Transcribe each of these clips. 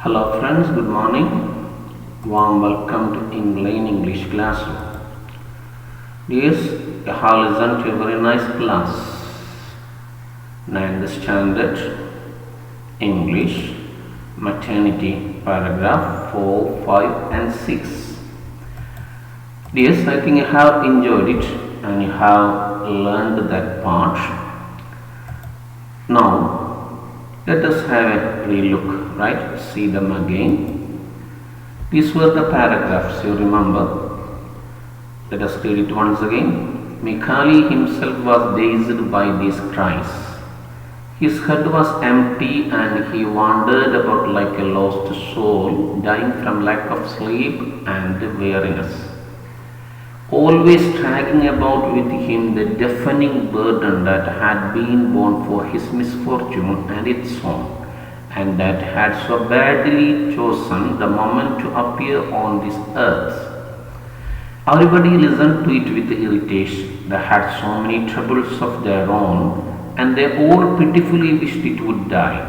Hello friends, good morning. Warm welcome to Eng-lane English classroom. Yes, you have listened to a very nice class. 9th standard English, Maternity, paragraph 4, 5 and 6. Yes, I think you have enjoyed it and you have learned that part. Now, let us have a relook, right? See them again. These were the paragraphs, you remember. Let us read it once again. Mikhail himself was dazed by these cries. His head was empty and he wandered about like a lost soul, dying from lack of sleep and weariness. Always dragging about with him the deafening burden that had been borne for his misfortune and its own, and that had so badly chosen the moment to appear on this earth. Everybody listened to it with irritation. They had so many troubles of their own, and they all pitifully wished it would die.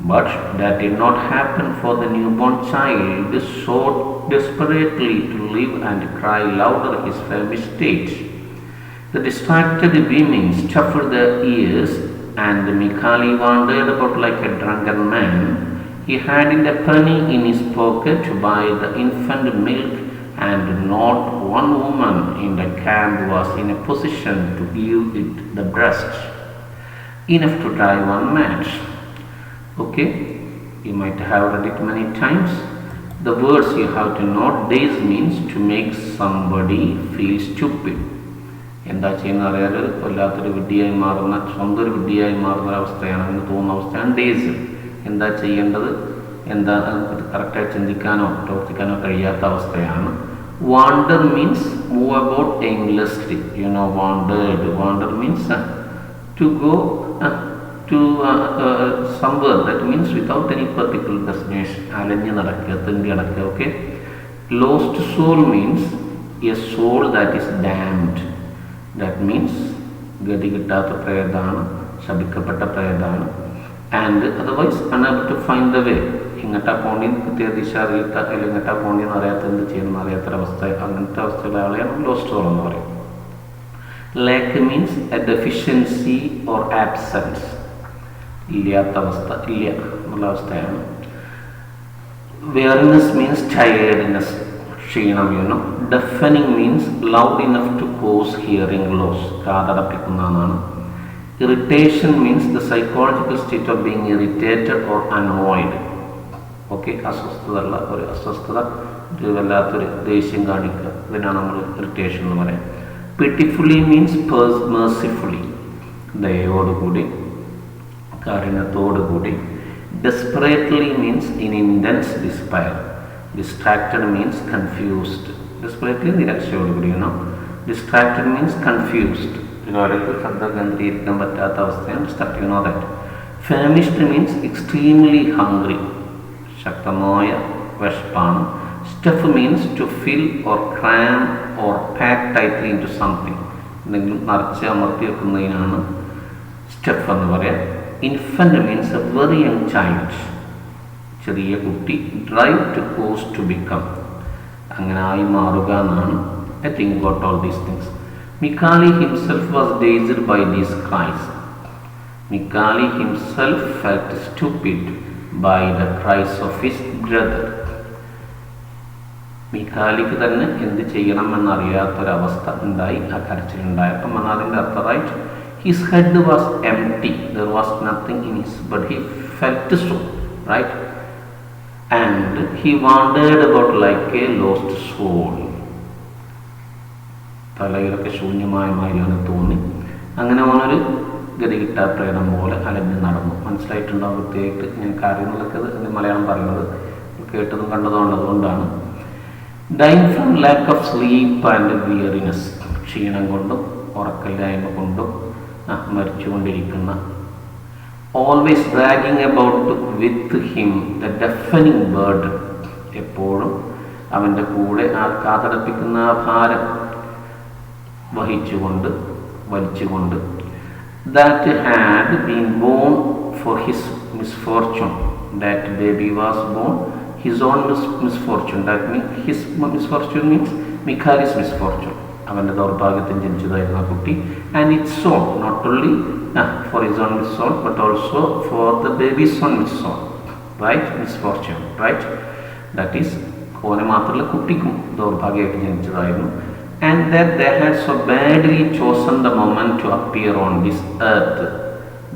But that did not happen, for the newborn child sought desperately to live and cry louder his famished state. The distracted women stuffed their ears, and Mikhail wandered about like a drunken man. He hadn't a penny in his pocket to buy the infant milk, and not one woman in the camp was in a position to give it the breast enough to dry one match. Okay, you might have read it many times. The words you have to note, daze means to make somebody feel stupid. എന്താ ചെയ്യുന്ന അറിയാൽ വല്ലാത്തൊരു വിഡ്ഢിയായി മാറുന്ന സ്വന്തം ഒരു വിഡ്ഢിയായി മാറുന്ന ഒരവസ്ഥയാണ്, എന്ന് തോന്നുന്ന അവസ്ഥയാണ് ഡേസ്. എന്താ ചെയ്യേണ്ടത്, എന്താ കറക്റ്റായി ചിന്തിക്കാനോ പ്രവർത്തിക്കാനോ കഴിയാത്ത അവസ്ഥയാണ്. Wander means move about aimlessly. You know wander means to go to somewhere, that means without any particular destination. അലഞ്ഞു നടക്കുക, തെണ്ടി നടക്കുക. Okay, lost soul means a soul that is damned. That means ഗതി കിട്ടാത്ത പ്രേതാണ്, ശപിക്കപ്പെട്ട പ്രേതാണ്. And otherwise unable to find the way. ഇങ്ങോട്ടാ പോണ്ടി കൃത്യ ദിശ അറിയാത്ത, അല്ലെങ്കിൽ ഇങ്ങോട്ടാ പോണ്ടിയെന്ന് അറിയാത്ത, എന്ത് ചെയ്യുന്ന അറിയാത്തൊരവസ്ഥ, അങ്ങനത്തെ അവസ്ഥയിലെ ആളെയാണ് ലോസ്റ്റ് സോൾ എന്ന് പറയും. Lack means a deficiency or absence. ഇല്ലാത്ത അവസ്ഥ, ഇല്ല എന്നുള്ള അവസ്ഥയാണ്. Weariness means tiredness, ക്ഷീണം. Deafening means loud enough to cause hearing loss, കാതടപ്പിക്കുന്നതാണ്. Irritation means the psychological state of being irritated or annoyed. Okay, അസ്വസ്ഥതയുള്ള ഒരു അസ്വസ്ഥത, ഒരു വല്ലാത്തൊരു ദേഷ്യം കാണിക്കുക, ഇതിനാണ് നമ്മൾ ഇറിറ്റേഷൻ എന്ന് പറയാം. Pitifully means mercifully, ദയോടുകൂടി, കാരുണ്യത്തോടുകൂടി. Desperately means in intense despair. Distracted means confused. Desperately നിരാശയോടുകൂടി. Distracted means confused. ഒരാൾക്ക് ശ്രദ്ധ കേന്ദ്രീകരിക്കാൻ പറ്റാത്ത അവസ്ഥയാണ് distracted. You know that. Famished means extremely hungry, ശക്തമായ വിശപ്പാണ്. Stuff means to fill or cram or pack tightly into something. എന്തെങ്കിലും നിറച്ച് അമർത്തി വെക്കുന്നതിനാണ് stuff എന്ന് പറയാം. Infant means a very young child, ചെറിയ കുട്ടി. Drive to cause to become, അങ്ങനെ ആയി മാറുക എന്നാണ്. I think got all these things. Mikhail himself was dazed by these cries. Mikhail himself felt stupid by the cries of his brother. മിഖാലിക്ക് തന്നെ എന്ത് ചെയ്യണം എന്നറിയാത്തൊരവസ്ഥ ഉണ്ടായി, ആ കരച്ചിലുണ്ടായപ്പം. എന്നതിൻ്റെ അർത്ഥം, right, his head was empty, there was nothing in his, but he felt so, right, and he wandered about like a lost soul. തലയിലൊക്കെ ശൂന്യമായ മാതിരിയാണ് തോന്നി. അങ്ങനെ അവനൊരു ഗതി കിട്ടാ പ്രേതം പോലെ അലഞ്ഞ് നടന്നു. മനസ്സിലായിട്ടുണ്ടാവും പ്രത്യേകിച്ച് ഞാൻ കാര്യങ്ങളൊക്കെ മലയാളം പറയുന്നത് കേട്ടതും കണ്ടതുകൊണ്ട്. അതുകൊണ്ടാണ്. Dying from lack of sleep and weariness, ക്ഷീണം കൊണ്ടും ഉറക്കമില്ലായ്മ കൊണ്ടും മരിച്ചുകൊണ്ടിരിക്കുന്ന. Always dragging about with him the deafening burden, എപ്പോഴും അവൻ്റെ കൂടെ ആ കാതടപ്പിക്കുന്ന ആ ഭാരം വഹിച്ചുകൊണ്ട്, വലിച്ചുകൊണ്ട്. That had been born for his misfortune, that baby was born, his own misfortune. That means his misfortune means Mikhali's misfortune. അവൻ്റെ ദൗർഭാഗ്യത്തിൽ ജനിച്ചതായിരുന്നു ആ കുട്ടി. And it's so not only for his own misfortune but also for the baby's own misfortune, right? Misfortune, right? That is ഓനെ മാത്രമല്ല കുട്ടിക്കും ദൗർഭാഗ്യമായിട്ട് ജനിച്ചതായിരുന്നു. And that they had so badly chosen the moment to appear on this earth.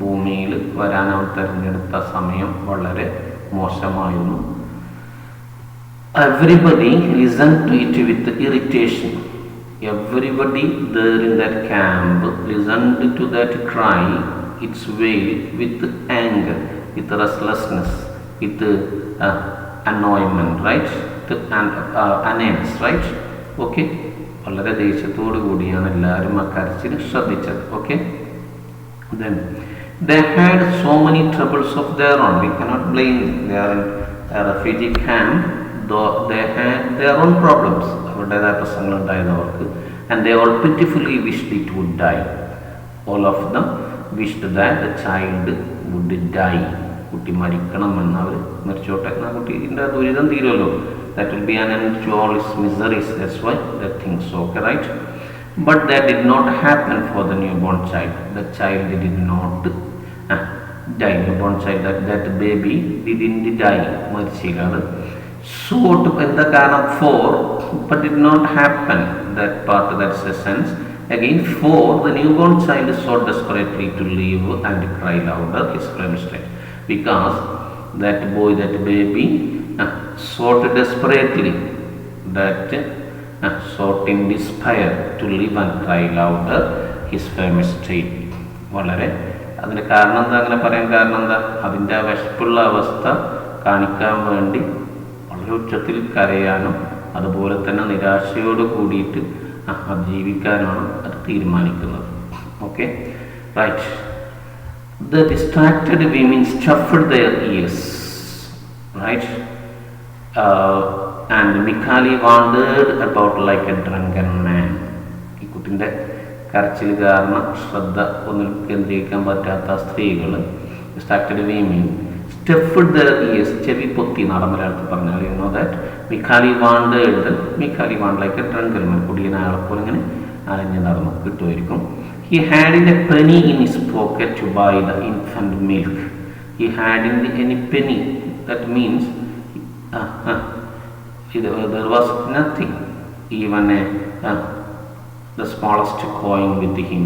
ഭൂമിയിൽ വരാൻ അവർ തിരഞ്ഞെടുത്ത സമയം വളരെ മോശമായിരുന്നു. Everybody listened to it with irritation. Everybody there in that camp listened to that cry, its wail, with anger, with restlessness, with annoyment, right? Annoyance, right? Okay? വളരെ ദേഷ്യത്തോടു കൂടിയാണ് എല്ലാവരും ആ കരച്ചിൽ ശ്രദ്ധിച്ചത്. Okay, then they had so many troubles of their own. We cannot blame them. They are in a refugee camp, though they had their own problems. അവരുടേതായ പ്രശ്നങ്ങൾ ഉണ്ടായത് അവർക്ക്. And they all pitifully wished it would die. All of them wished that the child would die. കുട്ടി മരിക്കണമെന്ന് അവർ മരിച്ചോട്ടെ, ആ കുട്ടീൻ്റെ ദുരിതം തീരുമല്ലോ. That will be an end to all his miseries. That's why they think so, okay, right? But that did not happen for the newborn child. The child did not die. Newborn child, that baby didn't die. മരിച്ചില്ല. So in the കാരണം for, but did not happen. That part, that's the sense. Again, for the newborn child sought desperately to live and cry louder his friend's death. Because that boy, that baby, sought desperately, that sought in despair to live and cry louder his famous state. വളരെ അതിൻ്റെ കാരണം എന്താ, അങ്ങനെ പറയാൻ കാരണം എന്താ, അതിൻ്റെ ആ വിശപ്പുള്ള അവസ്ഥ കാണിക്കാൻ വേണ്ടി വളരെ ഉച്ചത്തിൽ കരയാനും അതുപോലെ തന്നെ നിരാശയോട് കൂടിയിട്ട് ജീവിക്കാനാണ് അത് തീരുമാനിക്കുന്നത്. Okay, right. The distracted women stuffed their ears, right? And Mikhali wandered about like a drunken man. ഈ കുട്ടിൻ്റെ കരച്ചിൽ കാരണം ശ്രദ്ധ ഒന്നിൽ കേന്ദ്രീകരിക്കാൻ പറ്റാത്ത സ്ത്രീകൾ, distracted women, stuffed their ears, ചെവി പൊത്തി നാടൻ മലയാളത്തിൽ പറഞ്ഞാൽ, you know that Mikhali wandered like a drunken man, കുടിയനാളെ പോലെ ഇങ്ങനെ അലഞ്ഞ് നടന്നു കിട്ടുമായിരിക്കും. He had a penny in his pocket to buy the infant milk. He had any penny. That means there was nothing, even the smallest coin with him.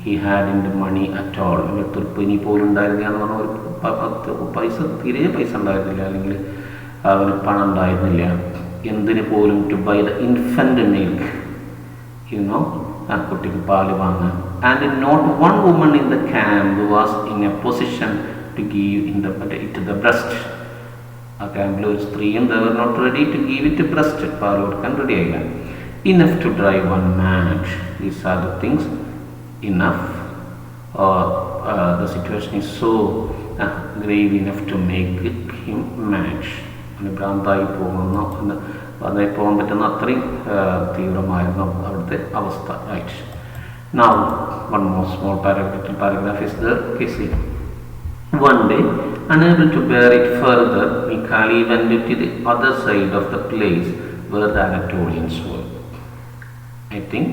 He hadn't money at all. ഒരു penny പോലും ഉണ്ടായിരുന്നില്ല എന്ന് പറഞ്ഞാൽ ഒരു പൈസ, തീരെ പൈസ ഉണ്ടായിരുന്നില്ല, അല്ലെങ്കിൽ അവന് പണം ഉണ്ടായിരുന്നില്ല എന്തിന് പോലും. To buy the infant milk, you know, ആ കുട്ടിക്ക് പാല് വാങ്ങാൻ. And not one woman in the camp was in a position to give it to the breast. ആ ക്യാമ്പിൽ ഒരു സ്ത്രീയും they were not ready to give it to breast, പാല് കൊടുക്കാൻ റെഡി ആയില്ല. Enough to drive one mad. These are the things. Enough. The situation is so grave enough to make him mad. ഭ്രാന്തായി പോകുന്ന, അതായി പോകാൻ പറ്റുന്ന അത്രയും തീവ്രമായിരുന്നു അവിടുത്തെ അവസ്ഥ. Right. Now one more small paragraph is there. Okay, see. One day, unable to bear it further, Mikhali went to the other side of the place where the Anatolians were. I think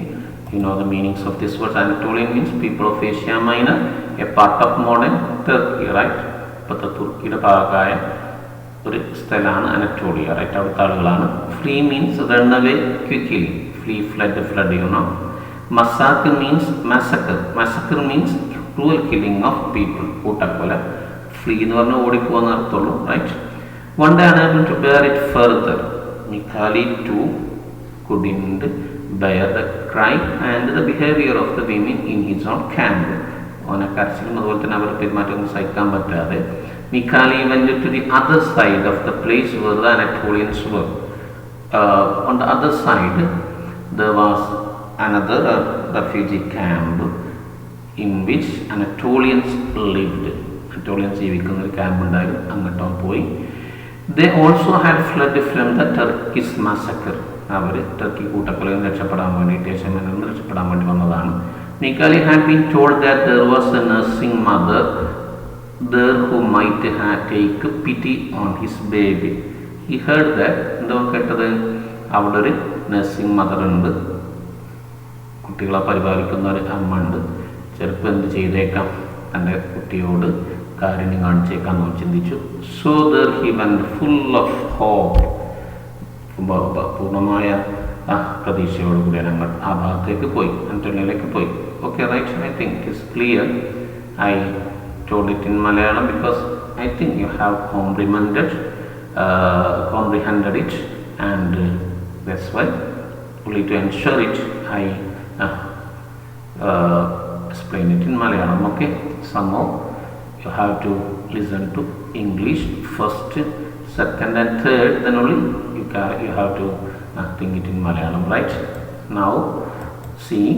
you know the meanings of this word. Anatolian means people of Asia Minor, a part of modern Turkey, right? ഇപ്പോഴത്തെ തുർക്കിയുടെ ഭാഗമായ ഒരു സ്ഥലമാണ് Anatolia, right? അവിടുത്തെ ആളുകളാണ്. Flee means run away quickly, flood, you know. Massacre means massacre. Massacre means cruel killing of people. കൂട്ടക്കൊല. Flea എന്ന് പറഞ്ഞാൽ ഓടിപ്പോകുന്ന അർത്ഥമുള്ളൂ, right? One day unable to bear it further, Mikhali too couldn't bear the cry and the behavior of the women in his own camp. ഓനെ കരച്ചിലും അതുപോലെ തന്നെ അവരുടെ പെരുമാറ്റം സഹിക്കാൻ പറ്റാതെ Mikhali went to the other side of the place where the Anatolians were. On the other side, there was another refugee camp in which Anatolians lived. Anatolians ജീവിക്കുന്ന ഒരു ക്യാമ്പ് ഉണ്ടായിരുന്നു, അങ്ങോട്ടും പോയി. They also had fled from the Turkish massacre. അവർ Turkey കൂട്ടക്കൊലയിൽ രക്ഷപ്പെടാൻ വേണ്ടിയിട്ട്, ഏഷ്യയിൽ നിന്ന് രക്ഷപ്പെടാൻ വേണ്ടി വന്നതാണ്. Mikhali had been told that there was a nursing mother there who might take pity on his baby. He heard that എന്തോ കേട്ടത് അവിടെ ഒരു നഴ്സിംഗ് മദർ ഉണ്ട്, കുട്ടികളെ പരിപാലിക്കുന്ന ഒരു അമ്മ ഉണ്ട്, ചിലപ്പോൾ എന്ത് ചെയ്തേക്കാം, തൻ്റെ കുട്ടിയോട് കാരുണ്യം കാണിച്ചേക്കാന്ന് ചിന്തിച്ചു. So there he went full of hope, പൂർണ്ണമായ പ്രതീക്ഷയോടുകൂടി ഞങ്ങൾ ആ ഭാഗത്തേക്ക് പോയി, ആന്റോണിയയിലേക്ക് പോയി. Okay, right. I think it is clear. I told it in Malayalam because I think you have comprehended it, and that's why only to ensure it I explain it in Malayalam. Okay, somehow you have to listen to English first, second and third, then only you have to think it in Malayalam, right? Now see,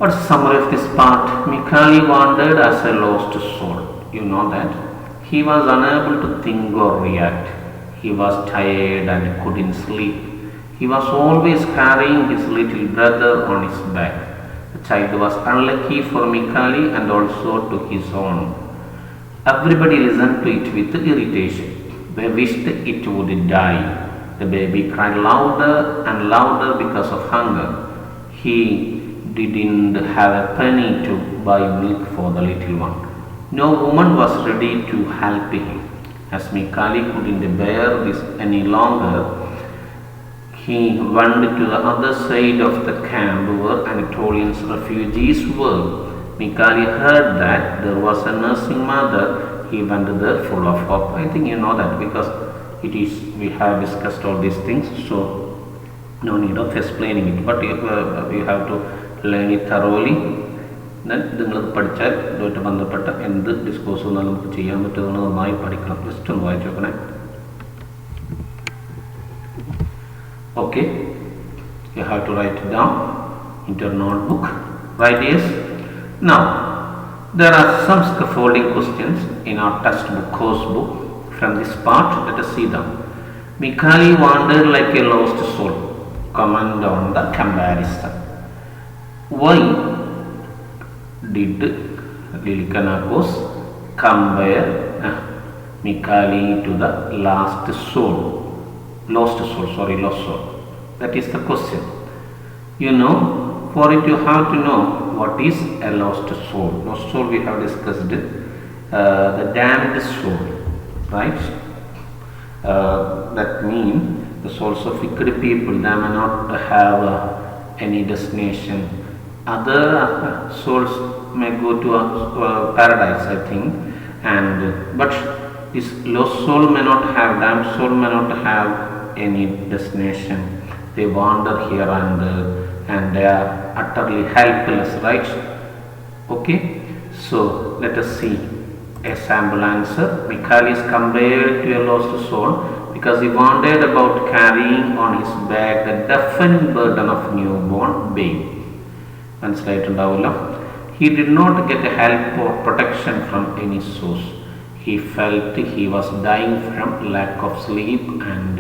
what's the summary of this part? Mikhail wandered as a lost soul. You know that he was unable to think or react. He was tired and couldn't sleep. He was always carrying his little brother on his back. The child was unlucky for Mikhail and also to his own. Everybody listened to it with irritation. They wished it would die. The baby cried louder and louder because of hunger. He didn't have a penny to buy milk for the little one. No woman was ready to help him. As Mikhail couldn't bear this any longer, he went to the other side of the camp where Anatolian refugees were. Mikhail heard that there was a nursing mother. He went there full of hope. I think you know that because we have discussed all these things, so no need of explaining it. But you have to learn it thoroughly. Then നിങ്ങളത് പഠിച്ചാൽ ഇതുമായിട്ട് ബന്ധപ്പെട്ട എന്ത് ഡിസ്കോഴ്സും നമുക്ക് ചെയ്യാൻ പറ്റും, നിങ്ങൾ നന്നായി പഠിക്കണം. ജസ്റ്റ് ഒന്ന് വായിച്ചു നോക്കണേ. Okay, you have to write it down into your notebook. Write yes. Now there are some scaffolding questions in our textbook, course book. From this part, let us see them. Mikhail wandered like a lost soul. Comment on the comparison. Why did Lilikanakos compare Mikhail to the lost soul? That is the question. You know, for it you have to know what is a lost soul. Lost soul we have discussed, the damned soul, right? That means the souls of wicked people, they may not have any destination. Other souls may go to paradise, I think, but this lost soul may not have, damned soul may not have any destination. They wander here and there, and they are utterly helpless, right? Okay, so let us see a sample answer. Mikhail is compared to a lost soul because he wandered about carrying on his back the deafening burden of newborn baby. മനസ്സിലായിട്ടുണ്ടാവില്ല. He did not get help or protection from any source. He felt he was dying from lack of sleep and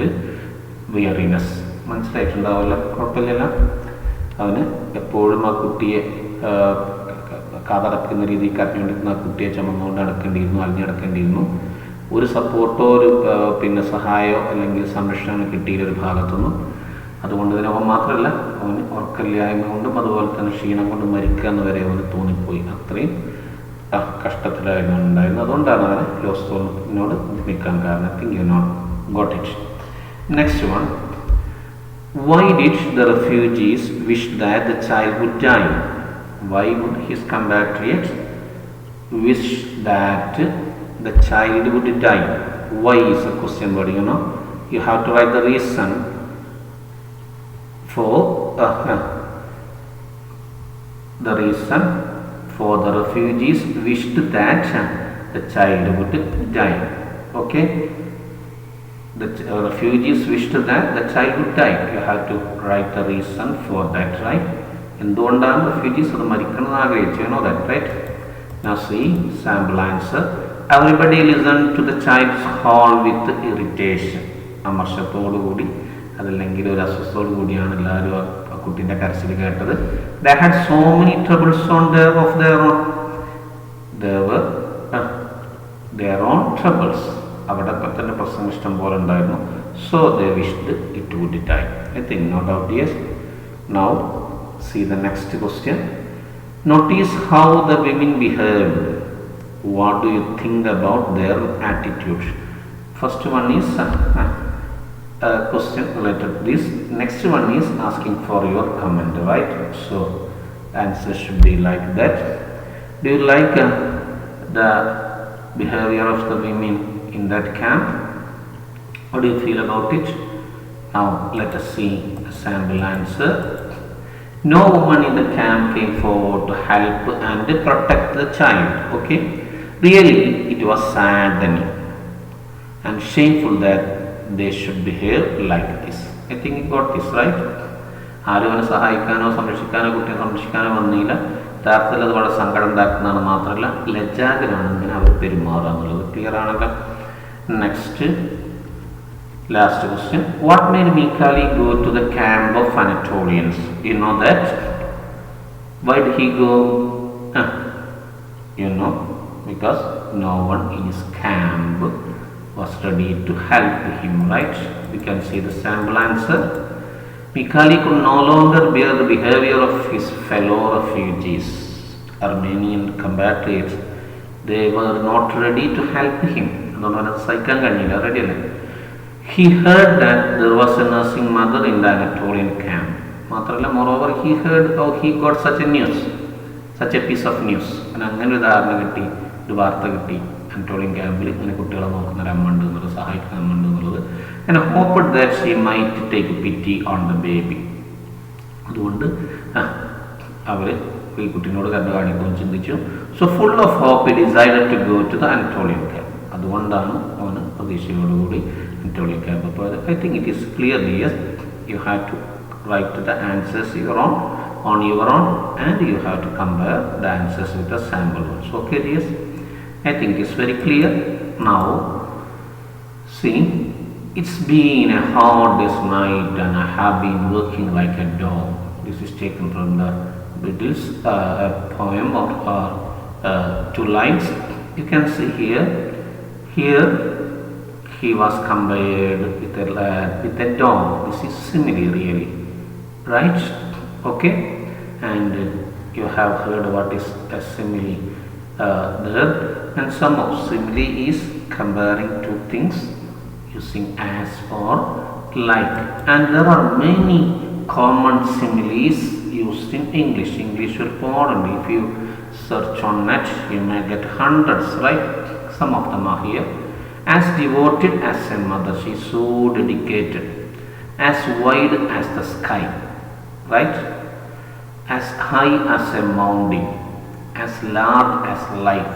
weariness. മനസ്സിലായിട്ടുണ്ടാവില്ല, കുഴപ്പമില്ല. അവന് എപ്പോഴും ആ കുട്ടിയെ കാതടക്കുന്ന രീതിയിൽ കരഞ്ഞുകൊണ്ടിരുന്ന ആ കുട്ടിയെ ചുമന്നുകൊണ്ട് നടക്കേണ്ടിയിരുന്നു, അലിഞ്ഞടക്കേണ്ടിയിരുന്നു. ഒരു സപ്പോർട്ടോ ഒരു സഹായമോ അല്ലെങ്കിൽ സംരക്ഷണം കിട്ടിയില്ല ഒരു ഭാഗത്തുനിന്നും. അതുകൊണ്ട് തന്നെ അവൻ മാത്രമല്ല, അവന് ഉറക്കമില്ലായ്മ കൊണ്ടും അതുപോലെ തന്നെ ക്ഷീണം കൊണ്ടും മരിക്കുക എന്ന് വരെ അവന് തോന്നിപ്പോയി. അത്രയും കഷ്ടത്തിലായിരുന്നു ഉണ്ടായിരുന്നത്. അതുകൊണ്ടാണ് അവന് ലോസ്തോളിനോട് നിൽക്കാൻ കാരണം. I think you not got it. Next one, why did the refugees wish that the child would die? Why would his compatriot wish that the child would die? Why is a question word, you know. You have to write the reason for the refugees wished that the child would die. Okay, the refugees wished that the child would die. You have to write the reason for that, right? എന്തുകൊണ്ടാണ് refugees അത് മരിക്കണം ആഗ്രഹിച്ചു, you know that, right? Now see sample answer. Everybody listened to the child's call with irritation. അമർഷത്തോടുകൂടി, അതല്ലെങ്കിൽ ഒരു അസ്വസ്ഥത്തോടു കൂടിയാണ് എല്ലാവരും ആ കുട്ടീൻ്റെ കരച്ചിൽ കേട്ടത്. They had so many troubles of their own. They were their own troubles. അവിടെ തന്നെ പ്രശ്നം ഇഷ്ടം പോലെ ഉണ്ടായിരുന്നു. So they wished it would die. I think no doubt yes. Now see the next question. Notice how the women behaved. What do you think about their attitude? First one is a question related to this. Next one is asking for your comment, right? So answer should be like that. Do you like the behavior of the women in that camp? What do you feel about it? Now let us see a sample answer. No woman in the camp came forward to help and protect the child. Okay, really it was saddening and shameful that they should behave like this. I think you got this right. ആരും അവനെ സഹായിക്കാനോ സംരക്ഷിക്കാനോ കുട്ടിയെ സംരക്ഷിക്കാനോ വന്നില്ല. യഥാർത്ഥത്തിൽ അത് വളരെ സങ്കടം ഉണ്ടാക്കുന്നതാണ്. മാത്രമല്ല ലജ്ജാകരമാണ് ഇങ്ങനെ അവർ പെരുമാറുക എന്നുള്ളത്. ക്ലിയർ ആണല്ലോ. Next last question. What made Mikali go to the camp of Anatolians? You know that? Why did he go? You know, because no one in his camp was ready to help him, right? We can see the sample answer. Mikali could no longer bear the behavior of his fellow refugees, Armenian compatriots. They were not ready to help him. He heard that there was a nursing mother in the Anatolian camp. Moreover, he heard how he got such a news, such a piece of news. അങ്ങനെ ഒരു ധാരണ കിട്ടി, ഒരു വാർത്ത കിട്ടി. Anatolian camp ഇങ്ങനെ കുട്ടികളെ നോക്കുന്ന ഒരു അമ്മ ഉണ്ട് എന്നുള്ളത്, സഹായിക്കുന്ന അമ്മ ഉണ്ട് എന്നുള്ളത്. And hoped that she might take pity on the baby. അതുകൊണ്ട് അവർ ഈ കുട്ടീനോട് കണ്ടു കാണിക്കുമെന്ന് ചിന്തിച്ചു. So full of hope he decided to go to the Anatolian camp. അതുകൊണ്ടാണ് അവന് പ്രതീക്ഷയോടുകൂടി Anatolian camp. I think it is clear yes. You have to write the answers on your own and you have to compare the answers with the sample ones. Okay yes. I think it's very clear. Now see, it's been a hard day's night and I have been working like a dog. This is taken from the Victers poem of 2 lines. You can see here he was compared with a dog. This is simile really, right? Okay, and you have heard what is a simile there, and some of simile is comparing two things using as or like, and there are many common similes used in English. English will pardon me. If you search on net you may get hundreds, right? Some of them are here. As devoted as a mother, she is so dedicated. As wide as the sky, right? As high as a mountain, as large as life,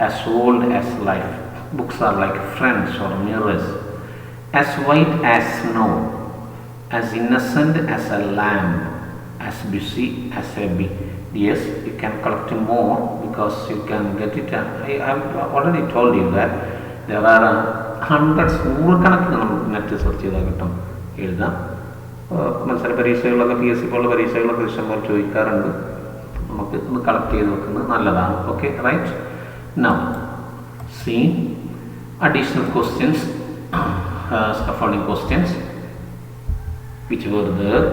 as old as life. Books are like friends or mirrors. As white as snow, as innocent as a lamb, as busy as a bee. Yes, you can collect more because you can get it. I have already told you that there are hundreds, നൂറുകണക്കിന് നമുക്ക് net search ചെയ്താൽ കിട്ടും, എഴുതാം. മത്സര പരീക്ഷകളൊക്കെ PSC പോലുള്ള പരീക്ഷകളൊക്കെ ഇഷ്ടംപോലെ ചോദിക്കാറുണ്ട്. നമുക്ക് ഒന്ന് കളക്ട് ചെയ്ത് വെക്കുന്നത് നല്ലതാണ്. Okay right. Now see additional questions, scaffolding questions which were there.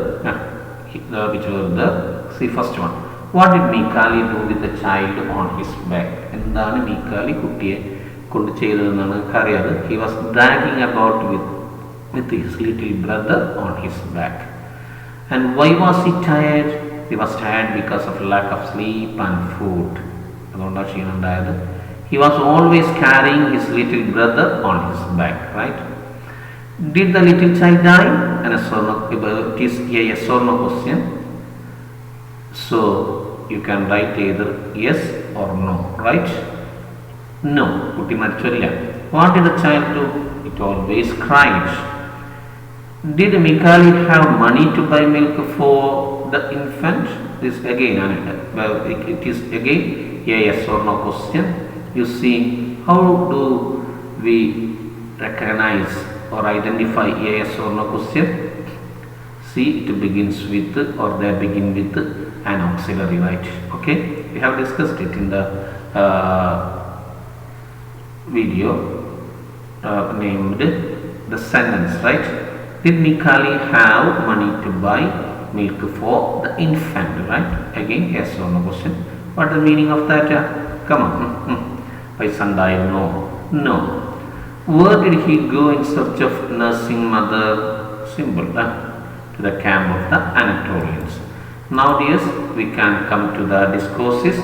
See first one. What did Mikali do with the child on his back? എന്താണ് മീക്കാലി കുട്ടിയെ കൊണ്ട് ചെയ്തതെന്നാണ് അറിയാതെ. He was dragging about with his little brother on his back. And why was he tired? He was tired because of lack of sleep and food. അതുകൊണ്ടാണ് ക്ഷീണം ഉണ്ടായത്. He was always carrying his little brother on his back, right? Did the little child die? And it is a yes or no question. So you can write either yes or no, right? No, കുട്ടി മരിച്ചില്ല. What did the child do? It always cried. Did Mikali have money to buy milk for the infant? This again, it is again a yes or no question. You see, how do we recognize or identify a yes or no question? See, it begins with or they begin with an auxiliary, right? Okay, we have discussed it in the video named the sentence, right? Did Mikali have money to buy milk for the infant, right? Again, yes or no question. What is the meaning of that? Come on. Paisa ഉണ്ടായിരുന്നോ? No. Where did he go in search of nursing mother? Simple. To the camp of the Anatolians. Now, dears, we can come to the discourses.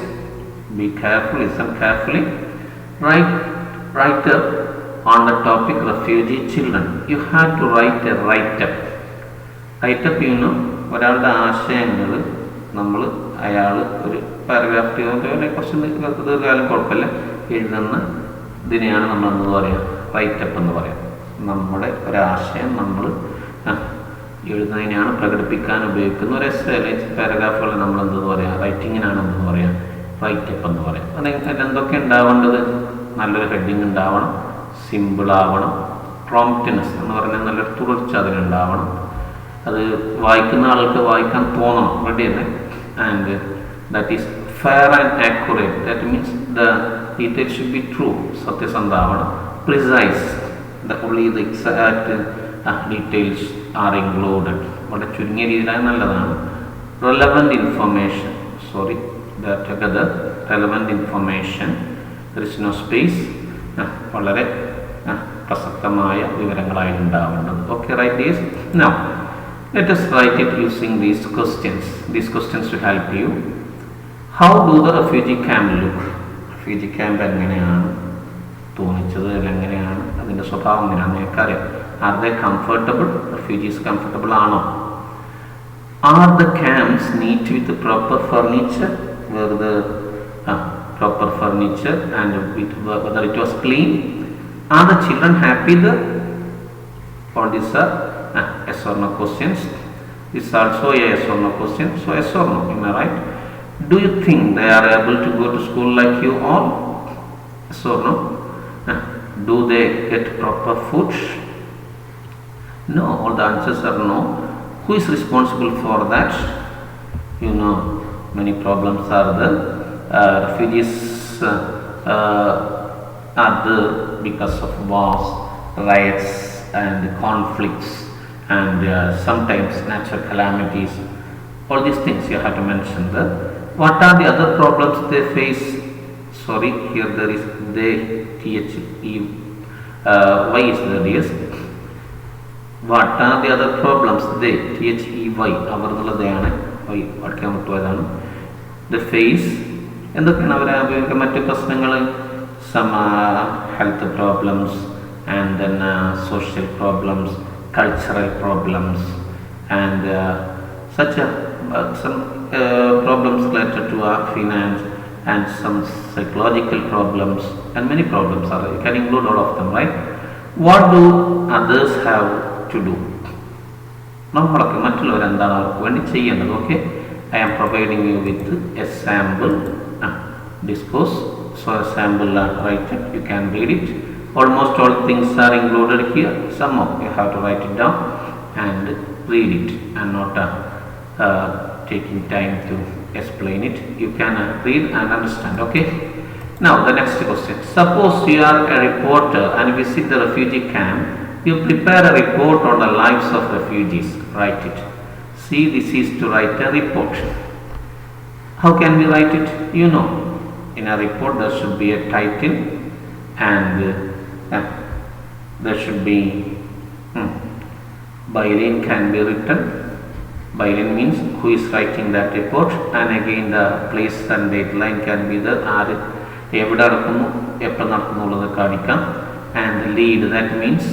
Be careful, listen carefully. Write up on the topic refugee children. You have to write a write-up. Write-up, you know, ഒരാളുടെ ആശയങ്ങൾ നമ്മൾ അയാൾ ഒരു paragraph കുറച്ച് ദീർഘകാലം കുഴപ്പമില്ല എഴുതുന്ന ഇതിനെയാണ് നമ്മൾ എന്ത് പറയുക, റൈറ്റപ്പ് എന്ന് പറയാം. നമ്മുടെ ഒരാശയം നമ്മൾ എഴുതുന്നതിനെയാണ് പ്രകടിപ്പിക്കാൻ ഉപയോഗിക്കുന്ന ഒരു എസ്സേ അല്ലെങ്കിൽ പാരഗ്രാഫുകൾ നമ്മൾ എന്തെന്ന് പറയാം, റൈറ്റിങ്ങിനാണ് എന്തെന്ന് പറയാം, റൈറ്റപ്പ് എന്ന് പറയാം. അതിലെന്തൊക്കെ ഉണ്ടാവേണ്ടത്? നല്ലൊരു ഹെഡിങ് ഉണ്ടാവണം, സിമ്പിളാവണം, പ്രോംപ്റ്റ്നെസ് എന്ന് പറഞ്ഞാൽ നല്ലൊരു തുടർച്ച അതിനുണ്ടാവണം, അത് വായിക്കുന്ന ആൾക്ക് വായിക്കാൻ തോന്നണം, റെഡി അല്ലേ? And that is fair and accurate. That means the details should be true, സത്യസന്ധമാവണം. Precise, only the exact details are included. വളരെ ചുരുങ്ങിയ രീതിയിലായി നല്ലതാണ്. relevant information, together relevant information, there is no space, വളരെ പ്രസക്തമായ വിവരങ്ങളായി ഉണ്ടാവേണ്ടത്. Okay, write this. Now let us write it using these questions. These questions will help you. How do the refugee camp look? Refugee camp എങ്ങനെയാണ് തോന്നിച്ചത്, എങ്ങനെയാണ് അതിൻ്റെ സ്വഭാവം എങ്ങനെയാണെന്ന് നിങ്ങൾക്കറിയാം. Are they comfortable? Refugees comfortable ആണോ? Are the camps neat with the proper furniture? Were the proper furniture and whether it was clean? Are the children happy there? All these are yes or no questions. This is also a yes or no question. So yes or no, am I right? Do you think they are able to go to school like you all? Yes or no? Do they get proper food? No. All the answers are no. Who is responsible for that? You know, many problems are there. Refugees are there because of wars, riots and conflicts and sometimes natural calamities. All these things you have to mention there. What are the other problems they face? Here there is they, the y is there, yes. What are the other problems? They, the അവർന്നുള്ളതാണ് y പഠിക്കാൻ പറ്റുന്നതാണ്. The face, എന്തൊക്കെയാണ് അവരെ ഉപയോഗിക്കുന്ന മറ്റു പ്രശ്നങ്ങൾ? Some health problems and then social problems, cultural problems and some problems related to finance and some psychological problems and many problems are, you can include all of them, right? What do others have to do? നമ്മളൊക്കെ മറ്റുള്ളവർ എന്താണ് അവർക്ക് വേണ്ടി ചെയ്യേണ്ടത്? Okay, I am providing you with a sample discourse. So a sample write it, you can read it. Almost all things are included here. Some of you have to write it down and read it and not taking time to explain it. You can read and understand. Okay. Now the next question. Suppose you are a reporter and visit the refugee camp. You prepare a report on the lives of refugees. Write it. See, this is to write a report. How can we write it? You know, in a report there should be a title and there should be byline can be written. Byline means who is writing that report, and again the place and deadline can be there. എവിടെ നടക്കുന്നു, എപ്പോൾ നടക്കുന്നു ഉള്ളത് കാണിക്കാം. And lead, that means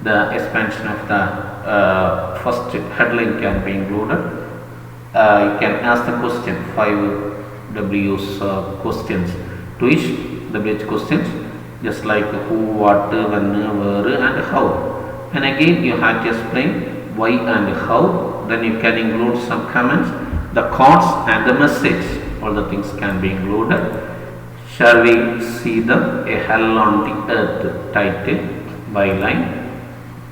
the expansion of the first headline can be included. You can ask the question, 5 W's questions to each WH questions, just like who, what, when, where and how. And again you have to explain why and how. Then you can include some comments, the cause and the message. All the things can be included. Shall we see them? A hell on the earth title, byline,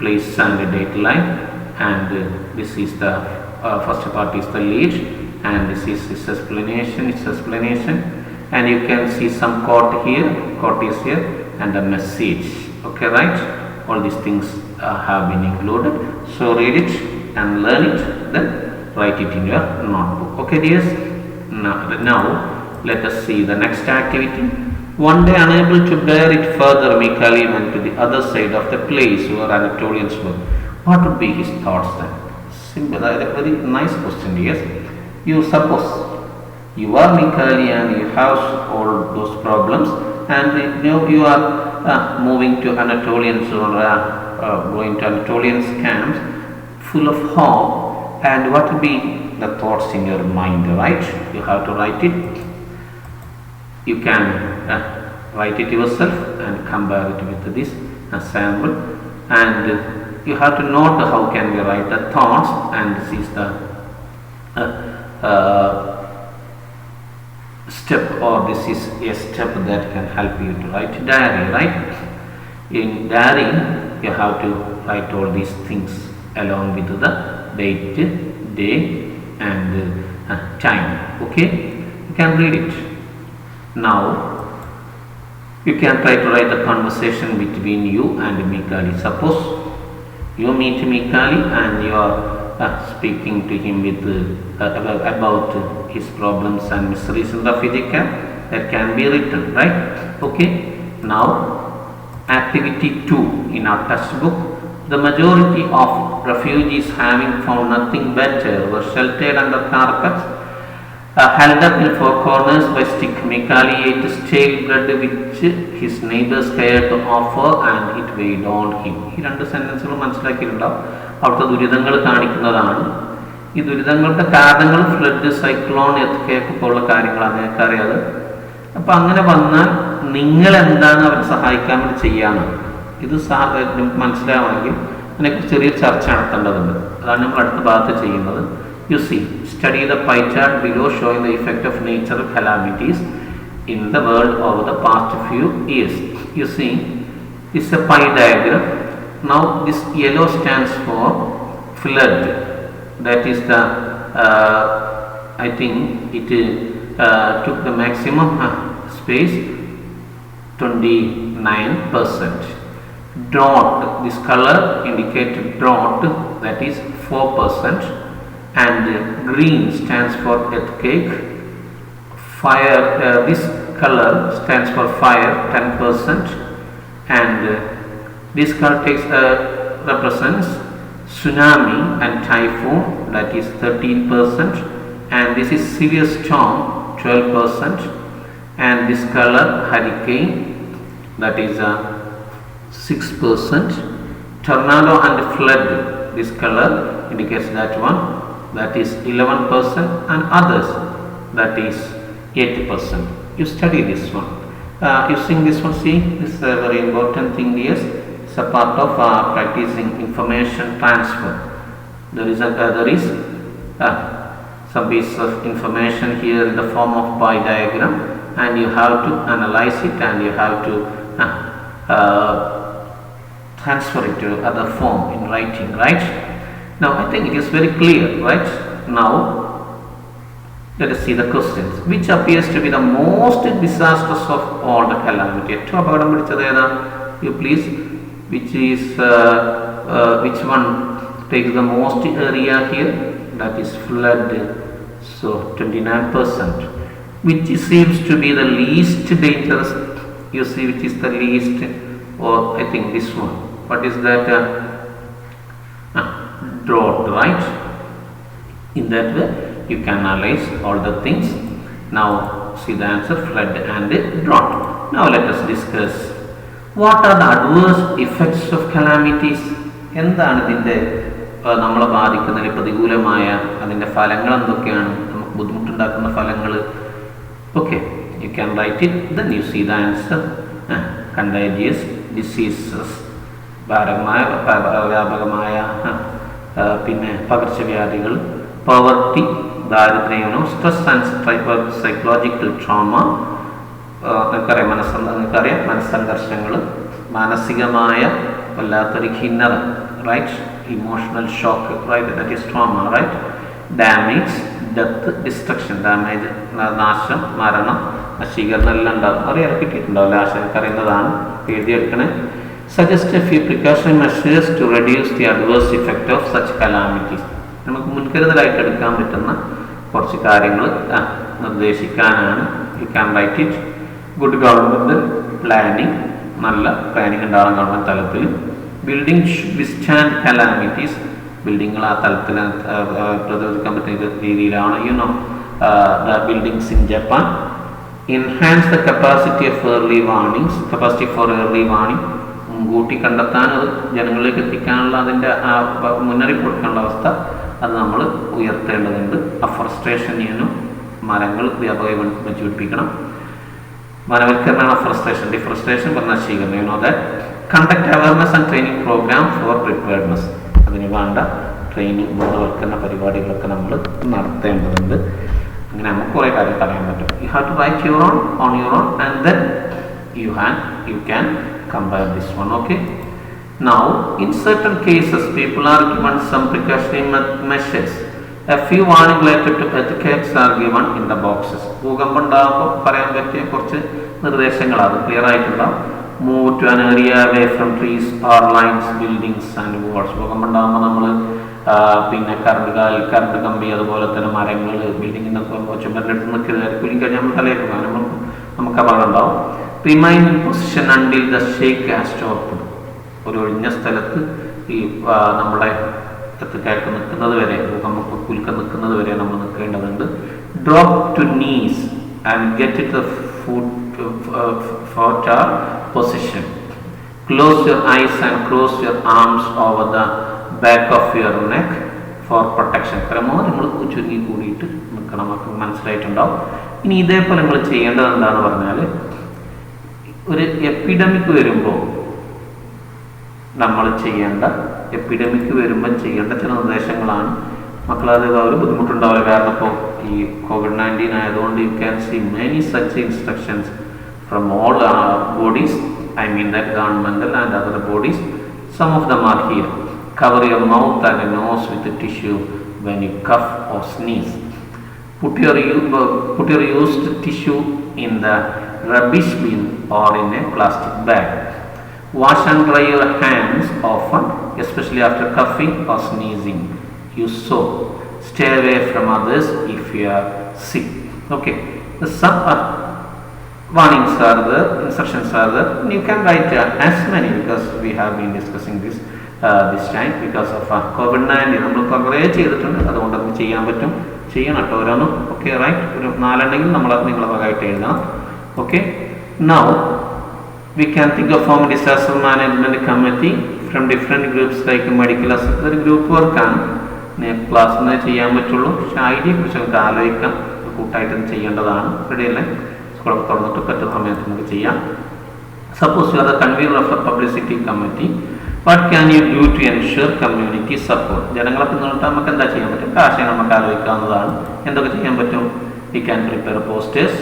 place and dateline, and this is the first part is the lead, and this is its explanation, and you can see some quote here, quote is here, and a message. Okay, right? All these things have been included. So read it and learn it, then write it in your notebook. Okay, dears? Now let us see the next activity. One day, unable to bear it further, Mikhail went to the other side of the place where Anatolians were. What would be his thoughts then? Simple, a very nice question, yes. You suppose you are Mikhail and you have all those problems, and you are moving to Anatolians or going to Anatolians camps full of hope, and what will be the thoughts in your mind, right? You have to write it. You can write it yourself and compare it with this sample, and you have to note how can we write the thoughts, and this is the step, or this is a step that can help you to write diary, right? In diary you have to write all these things along with the date, day and time. Okay, you can read it. Now you can try to write the conversation between you and Mikhail. Suppose you meet Mikhail and you are speaking to him with about his problems and miseries in refugee camp. That can be written, right? Okay. Now activity 2 in our textbook. The majority of refugees, having found nothing better, were sheltered under carpets, held up in four corners by stick. Mikhail ate stale bread which his neighbors cared to offer, and it weighed on him. ഈ രണ്ട് സെന്റൻസുകൾ മനസ്സിലാക്കിയിട്ടുണ്ടാവും. അവിടുത്തെ ദുരിതങ്ങൾ കാണിക്കുന്നതാണ്. ഈ ദുരിതങ്ങളുടെ കാരണങ്ങൾ flood, cyclone, earth പോലുള്ള കാര്യങ്ങളാണ്, നിങ്ങൾക്ക് അറിയാതെ. അപ്പം അങ്ങനെ വന്നാൽ നിങ്ങൾ എന്താണ് അവരെ സഹായിക്കാൻ വേണ്ടി ചെയ്യാമെന്ന് ഇത് മനസ്സിലാവുമെങ്കിൽ അതിനെക്കുറിച്ച് ചെറിയൊരു ചർച്ച നടത്തേണ്ടതുണ്ട്. അതാണ് നമ്മൾ അടുത്ത ഭാഗത്ത് ചെയ്യുന്നത്. You see, study the pie chart below showing the effect of natural calamities in the world over the past few years. You see, this is a pie diagram. Now this yellow stands for flood. That is the I think it took the maximum space, 29%. Drought, this color indicated drought, that is 4%. And green stands for earthquake. Fire, this color stands for fire, 10%. And this color represents tsunami and typhoon, that is 13%. And this is severe storm, 12%. And this color hurricane, that is 6%. Tornado and flood, this color indicates that one, that is 11%, and others, that is 8%. You study this one. Using this one, see, this is a very important thing. Yes, it's a part of practicing information transfer. There is some piece of information here in the form of pie diagram, and you have to analyze it and you have to transfer it to other form in writing, right? Now I think it is very clear, right? Now let us see the questions. Which appears to be the most disastrous of all the calamity? You please, which one takes the most area here? That is flood, so 29%. Which seems to be the least dangerous? You see, which is the least, or I think this one. What is that? Drought, right? In that way you can analyze all the things. Now see the answer, flood and drought. Now let us discuss what are the adverse effects of calamities. എന്താണ് ഇതിൻ്റെ നമ്മളെ ബാധിക്കുന്നതിന് പ്രതികൂലമായ അതിൻ്റെ ഫലങ്ങൾ എന്തൊക്കെയാണ്, നമുക്ക് ബുദ്ധിമുട്ടുണ്ടാക്കുന്ന ഫലങ്ങൾ. Okay, you can write it, then you see the answer. Contagious diseases, വ്യാപകമായ പിന്നെ പകർച്ചവ്യാധികൾ, പവർട്ടി, ദാരിദ്ര്യം, സ്ട്രെസ് ആൻഡ് സൈക്കോളജിക്കൽ ട്രോമ, നിങ്ങൾക്കറിയാം മനസ്സംഘർഷങ്ങൾ, മാനസികമായ വല്ലാത്തൊരു ഖിന്നത, right, emotional shock, right, that is trauma, right, damage, death, destruction, damage, നാശം, മരണം, നശീകരണം എല്ലാം ഉണ്ടാവും. അറിയാൻ കിട്ടിയിട്ടുണ്ടാവില്ല, ആശയക്ക് അറിയുന്നതാണ്, എഴുതിയെടുക്കണേ. Suggest a few precaution measures to reduce the adverse effect of such calamities. നമുക്ക് മുൻകരുതലായിട്ട് എടുക്കാൻ പറ്റുന്ന കുറച്ച് കാര്യങ്ങൾ നിർദ്ദേശിക്കാനാണ്. You can write it. Good government planning, നല്ല പ്ലാനിങ് ഉണ്ടാവണം ഗവൺമെൻറ് തലത്തിൽ. ബിൽഡിംഗ് ഷുഡ് വിസ്റ്റാൻഡ് കലാമിറ്റീസ്, ബിൽഡിങ്ങൾ ആ തലത്തിൽ പ്രതിരോധിക്കാൻ പറ്റുന്ന രീതിയിലാണ്. The buildings in Japan. Enhance the capacity of early warnings, capacity for early warning, മുൻകൂട്ടി കണ്ടെത്താൻ, അത് ജനങ്ങളിലേക്ക് എത്തിക്കാനുള്ള അതിൻ്റെ മുന്നറിയിപ്പ് കൊടുക്കാനുള്ള അവസ്ഥ അത് നമ്മൾ ഉയർത്തേണ്ടതുണ്ട്. അഫോറസ്റ്റേഷൻ ചെയ്യാനും, മരങ്ങൾ വ്യാപകമായി നശിപ്പിക്കണം. വനവൽക്കരണമാണ് അഫോറസ്റ്റേഷൻ. ഡിഫോറസ്റ്റേഷൻ പറഞ്ഞ നശീകരണം. Conduct awareness and training programme for preparedness, അതിന് വേണ്ട ട്രെയിനിങ്, ബോധവൽക്കരണ പരിപാടികളൊക്കെ നമ്മൾ നടത്തേണ്ടതുണ്ട്. അങ്ങനെ നമുക്ക് കുറേ കാര്യം പറയാൻ പറ്റും. You have to write your own your own and then you can compare this one. Okay, now in certain cases people are given some precautionary measures. A few warning related to earthquakes are given in the boxes. ഭൂകമ്പം ഉണ്ടാകുമ്പോൾ പറയാൻ പറ്റിയ കുറച്ച് നിർദ്ദേശങ്ങൾ അത് clear ആയിട്ടുണ്ടാവും. Move to an area away from trees, power lines, buildings and walls. ഭൂകമ്പം ഉണ്ടാകുമ്പോൾ നമ്മൾ പിന്നെ കറണ്ട് കമ്പി, അതുപോലെ തന്നെ മരങ്ങൾ, ബിൽഡിങ്ങിനൊക്കെ ചുമരിൻ്റെ അടുത്ത് നിൽക്കുന്നത് കുലിക്കഴിഞ്ഞാൽ നമ്മൾ തലയിട്ട് നമുക്ക് അപകടം ഉണ്ടാവും. Remain in position until the shake has stopped, ഒരു ഒഴിഞ്ഞ സ്ഥലത്ത് ഈ നമ്മുടെ എത്തിക്കയർക്ക് നിൽക്കുന്നത് വരെ, നമുക്ക് കുലുക്കം നിൽക്കുന്നത് വരെ നമ്മൾ നിൽക്കേണ്ടതുണ്ട്. Drop to knees and get it the foetal position. Close your eyes and close your arms over the back of your neck for protection. പരമാവധി നമ്മൾ ചുരുങ്ങി കൂടിയിട്ട് നിൽക്കണം. നമുക്ക് മനസ്സിലായിട്ടുണ്ടാവും. ഇനി ഇതേപോലെ നിങ്ങൾ ചെയ്യേണ്ടത് എന്താണെന്ന് പറഞ്ഞാൽ, ഒരു എപ്പിഡമിക് വരുമ്പോൾ നമ്മൾ ചെയ്യേണ്ട ചില നിർദ്ദേശങ്ങളാണ്. മക്കളത് ഒരു ബുദ്ധിമുട്ടുണ്ടാവില്ല. കാരണം ഇപ്പോൾ ഈ COVID-19 ആയതുകൊണ്ട് you can see many such instructions from all bodies, I mean that governmental and other bodies. Some of them are here. Cover your mouth and nose with a tissue when you cough or sneeze. Put your used tissue in the rubbish bin or in a plastic bag. Wash and dry your hands often, especially after coughing or sneezing. Use soap. Stay away from others if you are sick. Okay. Some warnings are there, instructions are there. You can write as many, because we have been discussing this time because of COVID-19. നമ്മൾ കുറേ ചെയ്തിട്ടുണ്ട്, അതുകൊണ്ട് നമുക്ക് ചെയ്യാൻ പറ്റും. ചെയ്യണം കേട്ടോ ഓരോന്നും. ഓക്കെ, റൈറ്റ്. ഒരു 4 ഉണ്ടെങ്കിൽ നമ്മൾ നിങ്ങളെ ഭാഗമായിട്ട് എഴുതണം. Okay, now we can think of form disaster management committee from different groups like medical assistance. ഒരു ഗ്രൂപ്പ് വർക്കാണ്, ക്ലാസ്സിൽ ചെയ്യാൻ പറ്റുള്ളൂ. പക്ഷേ ഐഡിയയെ കുറിച്ച് നമുക്ക് ആലോചിക്കാം. കൂട്ടായിട്ട് ചെയ്യേണ്ടതാണ്. റെഡിയല്ലേ? സ്കൂളൊക്കെ തുറന്നിട്ട് പറ്റുന്ന സമയത്ത് നമുക്ക് ചെയ്യാം. Suppose you are the convener of a publicity committee. What can you do to ensure community support? ജനങ്ങളെ പിന്തുണട്ട് നമുക്ക് എന്താ ചെയ്യാൻ പറ്റും? ആശയങ്ങൾ നമുക്ക് ആലോചിക്കാവുന്നതാണ്. എന്തൊക്കെ ചെയ്യാൻ പറ്റും? We can prepare posters,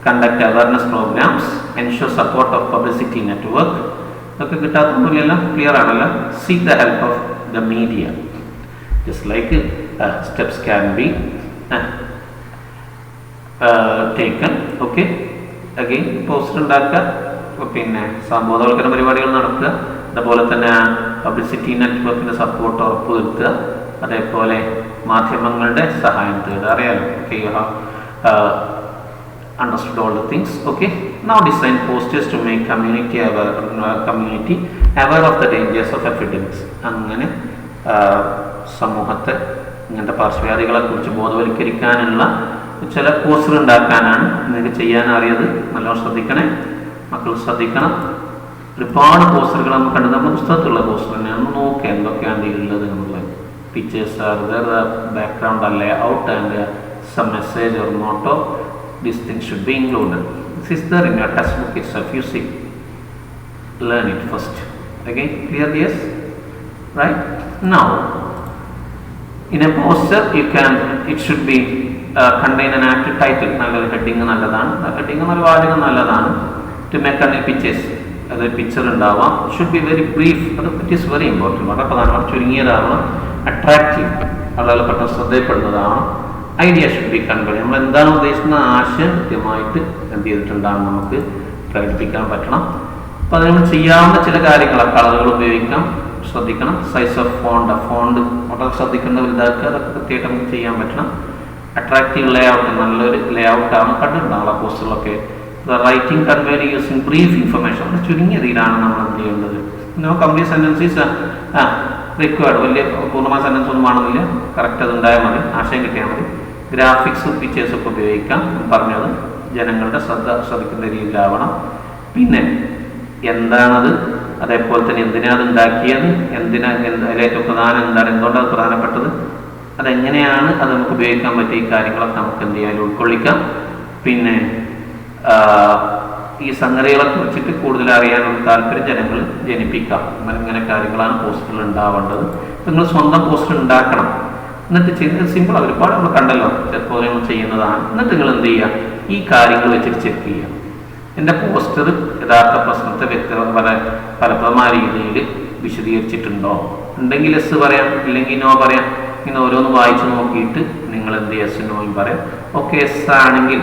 conduct awareness programmes, ensure support of publicity network. ഇതൊക്കെ കിട്ടാത്തൊന്നുമില്ലല്ലോ, ക്ലിയർ ആണല്ലോ. Seek the help of the media. Just like steps can be taken. Okay, again poster ഉണ്ടാക്കുക, പിന്നെ ബോധവൽക്കരണ പരിപാടികൾ നടത്തുക, അതുപോലെ തന്നെ പബ്ലിസിറ്റി നെറ്റ്വർക്കിൻ്റെ സപ്പോർട്ട് ഉറപ്പുവരുത്തുക, അതേപോലെ മാധ്യമങ്ങളുടെ സഹായം തേടുക. അറിയാലോ. Okay, you have understood all the things. Okay, now design posters to make community aware of the dangers of epidemics. അങ്ങനെ സമൂഹത്തെ ഇങ്ങനത്തെ പാർശ്വവ്യാധികളെ കുറിച്ച് ബോധവൽക്കരിക്കാനുള്ള ചില പോസ്റ്റർ ഉണ്ടാക്കാനാണ് നിങ്ങൾക്ക് ചെയ്യാൻ അറിയത്. നല്ലോണം ശ്രദ്ധിക്കണേ മക്കൾ, ശ്രദ്ധിക്കണം. ഒരുപാട് പോസ്റ്ററുകൾ നമുക്ക് കണ്ടത് നമ്മുടെ പുസ്തകത്തിലുള്ള പോസ്റ്റർ തന്നെയാണ്. നോക്കുക എന്തൊക്കെയാണ് ഇതിലുള്ളത് എന്നുള്ളത്. പിക്ചേഴ്സ് ആർ ദർ, ബാക്ക്ഗ്രൗണ്ട് അല്ലേ out and some message or motto. These things should be included. This is there in your textbook itself. You see, learn it first. Again, clear? Yes, right? Now, in a poster, it should be contain an active title. നല്ലൊരു heading നല്ലതാണ്. Heading ഒരു വാചകം നല്ലതാണ്. To make any pictures, അതൊരു picture ഉണ്ടാവാം. Should be very brief. It is very important. വളരെ പ്രധാനമാണ്. ചുരുങ്ങിയതാവണം. Attractive, ആളുകൾ പെട്ടെന്ന് ശ്രദ്ധയിൽപ്പെടുന്നതാണ്. Idea should be convey. നമ്മൾ എന്താണ് ഉദ്ദേശിക്കുന്ന ആശയം കൃത്യമായിട്ട് എന്ത് ചെയ്തിട്ടുണ്ടാകും നമുക്ക് പ്രകടിപ്പിക്കാൻ പറ്റണം. അപ്പോൾ അതിന് നമ്മൾ ചെയ്യാവുന്ന ചില കാര്യങ്ങൾ, കളറുകൾ ഉപയോഗിക്കാം, ശ്രദ്ധിക്കണം. സൈസ് ഓഫ് ഫോണ്ട് വളരെ ശ്രദ്ധിക്കേണ്ട, വലുതാക്കുക, അതൊക്കെ കൃത്യമായിട്ട് നമുക്ക് ചെയ്യാൻ പറ്റണം. അട്രാക്റ്റീവ് ലേ ഔട്ട്, നല്ലൊരു ലേ ഔട്ടാണ് കണ്ടിട്ടുണ്ടാകും ആ പോസ്റ്ററിലൊക്കെ. Writing convey using brief information, ചുരുങ്ങിയ രീതിയിലാണ് നമ്മൾ എന്ത് ചെയ്യേണ്ടത്. നോ കംപ്ലീറ്റ് സെൻറ്റൻസീസ് റിക്വയർഡ്, വലിയ പൂർണ്ണമായ സെൻറ്റൻസ് ഒന്നും ആണെന്നില്ല, കറക്റ്റ് അത് ഉണ്ടായാൽ മതി, ആശയം കിട്ടിയാൽ മതി. ഗ്രാഫിക്സ് പിക്ചേഴ്സൊക്കെ ഉപയോഗിക്കാം, പറഞ്ഞത് ജനങ്ങളുടെ ശ്രദ്ധിക്കുന്ന രീതിയിലാവണം. പിന്നെ എന്താണത്, അതേപോലെ തന്നെ എന്തിനാണ് അത് ഉണ്ടാക്കിയത്, അതിലേറ്റവും പ്രധാനം എന്താണ്, എന്തുകൊണ്ടാണ് പ്രധാനപ്പെട്ടത്, അതെങ്ങനെയാണ് അത് നമുക്ക് ഉപയോഗിക്കാൻ പറ്റിയ ഈ കാര്യങ്ങളൊക്കെ നമുക്ക് എന്ത് ചെയ്യാൻ ഉൾക്കൊള്ളിക്കാം. പിന്നെ ഈ സംഗതികളെ കുറിച്ചിട്ട് കൂടുതൽ അറിയാനുള്ള താല്പര്യം ജനങ്ങൾ ജനിപ്പിക്കാം. ഇങ്ങനെ കാര്യങ്ങളാണ് പോസ്റ്ററിൽ ഉണ്ടാവേണ്ടത്. നിങ്ങൾ സ്വന്തം പോസ്റ്റർ ഉണ്ടാക്കണം. എന്നിട്ട് ചെയ്യുന്നത് സിമ്പിൾ, ഒരുപാട് നമ്മൾ കണ്ടല്ലോ, ചിലപ്പോൾ നമ്മൾ ചെയ്യുന്നതാണ്. എന്നിട്ട് നിങ്ങൾ എന്ത് ചെയ്യുക, ഈ കാര്യങ്ങൾ വെച്ചിട്ട് ചെക്ക് ചെയ്യുക. എൻ്റെ പോസ്റ്റർ യഥാർത്ഥ പ്രശ്നത്തെ ഫലപ്രദമായ രീതിയിൽ വിശദീകരിച്ചിട്ടുണ്ടോ, ഉണ്ടെങ്കിൽ എസ് പറയാം, ഇല്ലെങ്കിൽ നോ പറയാം. ഇങ്ങനെ ഓരോന്ന് വായിച്ച് നോക്കിയിട്ട് നിങ്ങൾ എന്ത് ചെയ്യുക, എസ് നോയും പറയാം. ഓക്കെ എസ് ആണെങ്കിൽ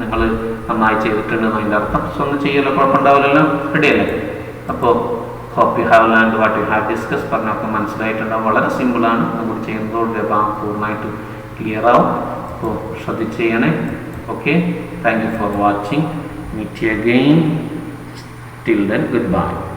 നിങ്ങൾ നന്നായി ചെയ്തിട്ടുണ്ടെന്ന് അതിൻ്റെ അർത്ഥം. സ്വന്തം ചെയ്യല്ലോ, കുഴപ്പമുണ്ടാവില്ലല്ലോ, റെഡിയല്ലേ? അപ്പോൾ hope you have learned what you have discuss. പറഞ്ഞൊക്കെ മനസ്സിലായിട്ടുണ്ടാവും. വളരെ സിമ്പിളാണ്, നമ്മൾ ചെയ്യുന്നതോടെ പൂർണ്ണമായിട്ട് ക്ലിയർ ആവും. അപ്പോൾ ശ്രദ്ധിച്ച് ചെയ്യണേ. Okay, thank you for watching. Meet you again. Till then, goodbye.